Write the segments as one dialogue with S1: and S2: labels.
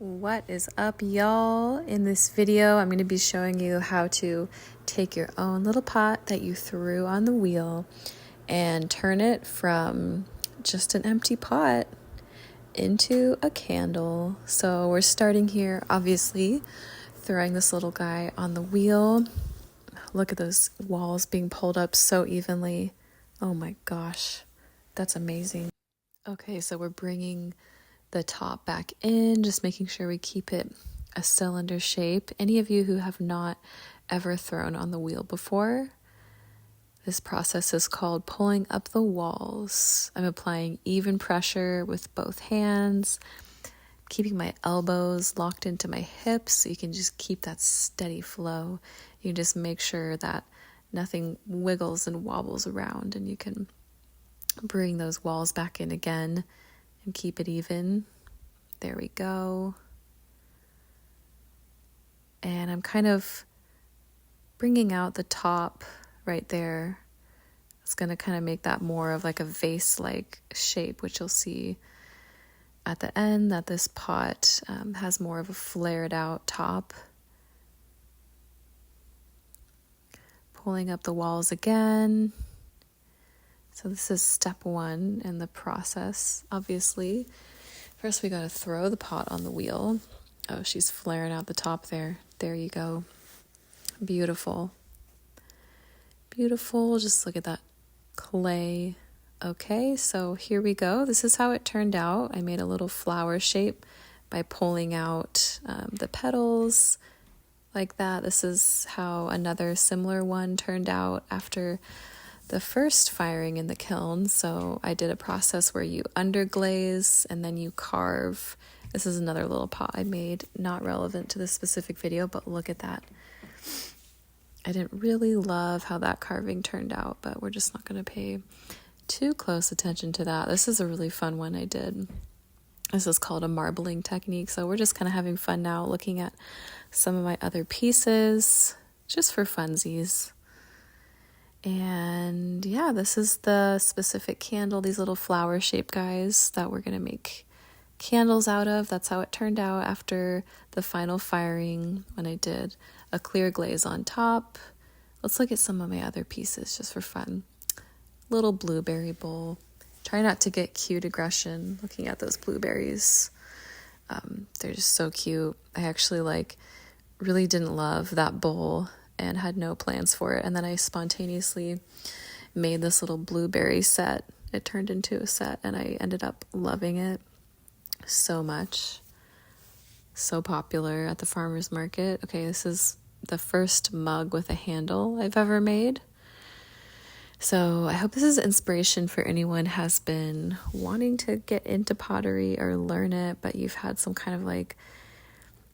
S1: What is up, y'all? In this video, I'm going to be showing you how to take your own little pot that you threw on the wheel and turn it from just an empty pot into a candle. So we're starting here, obviously, throwing this little guy on the wheel. Look at those walls being pulled up so evenly. Oh my gosh, that's amazing. Okay, so we're bringing the top back in, just making sure we keep it a cylinder shape. Any of you who have not ever thrown on the wheel before, this process is called pulling up the walls. I'm applying even pressure with both hands, keeping my elbows locked into my hips so you can just keep that steady flow. You just make sure that nothing wiggles and wobbles around, and you can bring those walls back in again and keep it even. There we go. And I'm kind of bringing out the top right there. It's going to kind of make that more of like a vase-like shape, which you'll see at the end that this pot has more of a flared out top. Pulling up the walls again. So this is step one in the process, obviously. First, we got to throw the pot on the wheel. Oh, she's flaring out the top there. There you go. Beautiful. Beautiful. Just look at that clay. Okay, so here we go. This is how it turned out. I made a little flower shape by pulling out the petals like that. This is how another similar one turned out after the first firing in the kiln. So I did a process where you underglaze and then you carve. This is another little pot I made, not relevant to this specific video, but look at that. I didn't really love how that carving turned out, but we're just not going to pay too close attention to that. This is a really fun one I did. This is called a marbling technique. So we're just kind of having fun now looking at some of my other pieces just for funsies. And yeah, this is the specific candle, these little flower shaped guys that we're going to make candles out of. That's how it turned out after the final firing when I did a clear glaze on top. Let's look at some of my other pieces just for fun. Little blueberry bowl. Try not to get cute aggression looking at those blueberries. They're just so cute. I actually really didn't love that bowl and had no plans for it. And then I spontaneously made this little blueberry set. It turned into a set and I ended up loving it so much. So popular at the farmer's market. Okay, this is the first mug with a handle I've ever made. So I hope this is inspiration for anyone who has been wanting to get into pottery or learn it, but you've had some kind of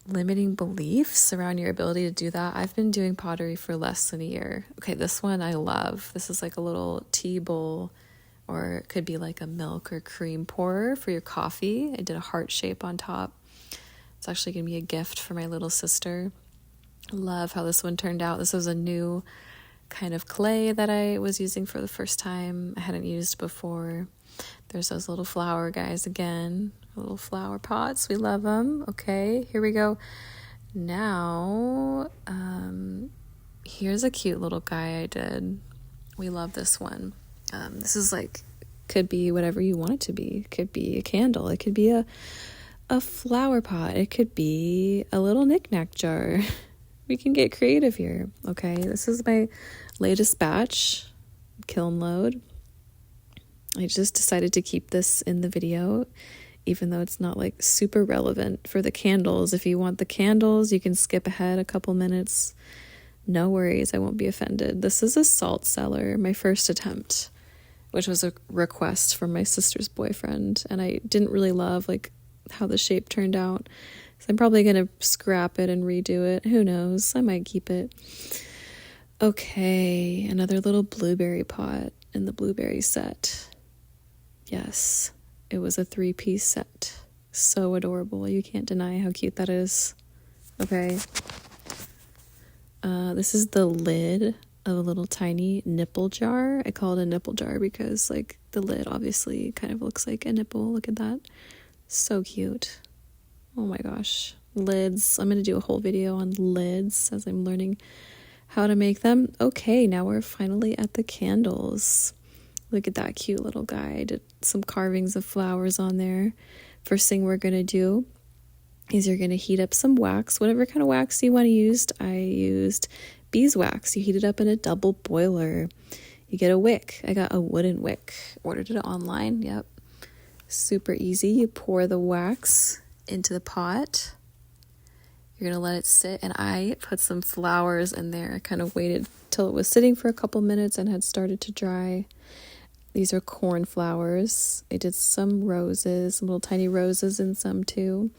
S1: limiting beliefs around your ability to do that. I've been doing pottery for less than a year. Okay, this one I love. This is like a little tea bowl, or it could be like a milk or cream pourer for your coffee. I did a heart shape on top. It's actually going to be a gift for my little sister. Love how this one turned out. This was a new kind of clay that I was using for the first time. I hadn't used before. There's those little flower guys again. Little flower pots. We love them. Okay, here we go. Now, here's a cute little guy I did. We love this one. This is could be whatever you want it to be. It could be a candle. It could be a flower pot. It could be a little knick-knack jar. We can get creative here. Okay, this is my latest batch, kiln load. I just decided to keep this in the video, even though it's not super relevant for the candles. If you want the candles, you can skip ahead a couple minutes. No worries, I won't be offended. This is a salt cellar, my first attempt, which was a request from my sister's boyfriend. And I didn't really love how the shape turned out. So I'm probably going to scrap it and redo it. Who knows? I might keep it. Okay, another little blueberry pot in the blueberry set. Yes, it was a 3-piece set. So adorable. You can't deny how cute that is. Okay. This is the lid of a little tiny nipple jar. I call it a nipple jar because the lid obviously kind of looks like a nipple. Look at that. So cute. Oh my gosh. Lids. I'm going to do a whole video on lids as I'm learning how to make them. Okay, now we're finally at the candles. Look at that cute little guy. I did some carvings of flowers on there. First thing we're going to do is you're going to heat up some wax, whatever kind of wax you want to use. I used beeswax. You heat it up in a double boiler. You get a wick. I got a wooden wick. Ordered it online. Yep. Super easy. You pour the wax into the pot. You're going to let it sit, and I put some flowers in there. I kind of waited till it was sitting for a couple minutes and had started to dry. These are cornflowers. I did some roses, some little tiny roses in some too.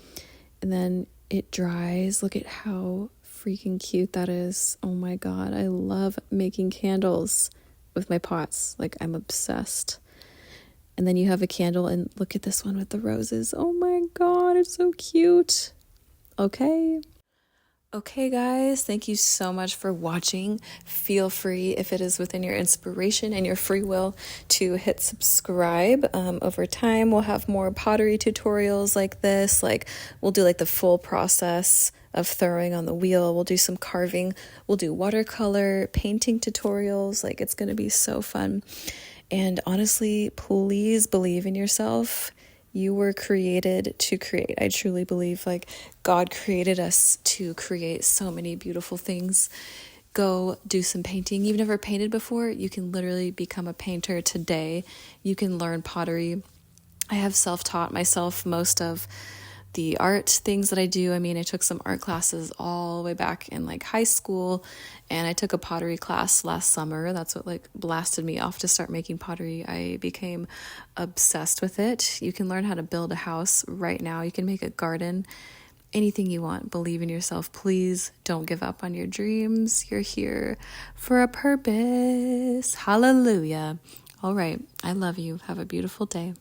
S1: And then it dries. Look at how freaking cute that is. Oh my God. I love making candles with my pots. Like, I'm obsessed. And then you have a candle, and look at this one with the roses. Oh my God, it's so cute. Okay, guys, thank you so much for watching. Feel free, if it is within your inspiration and your free will, to hit subscribe. Over time, we'll have more pottery tutorials like this. Like, we'll do like the full process of throwing on the wheel. We'll do some carving. We'll do watercolor, painting tutorials. Like, it's going to be so fun. And honestly, please believe in yourself. You were created to create. I truly believe, like, God created us to create so many beautiful things. Go do some painting. You've never painted before? You can literally become a painter today. You can learn pottery. I have self-taught myself most of the art things that I do. I mean, I took some art classes all the way back in like high school, and I took a pottery class last summer. That's what like blasted me off to start making pottery. I became obsessed with it. You can learn how to build a house right now. You can make a garden, anything you want. Believe in yourself. Please don't give up on your dreams. You're here for a purpose. Hallelujah. All right. I love you. Have a beautiful day.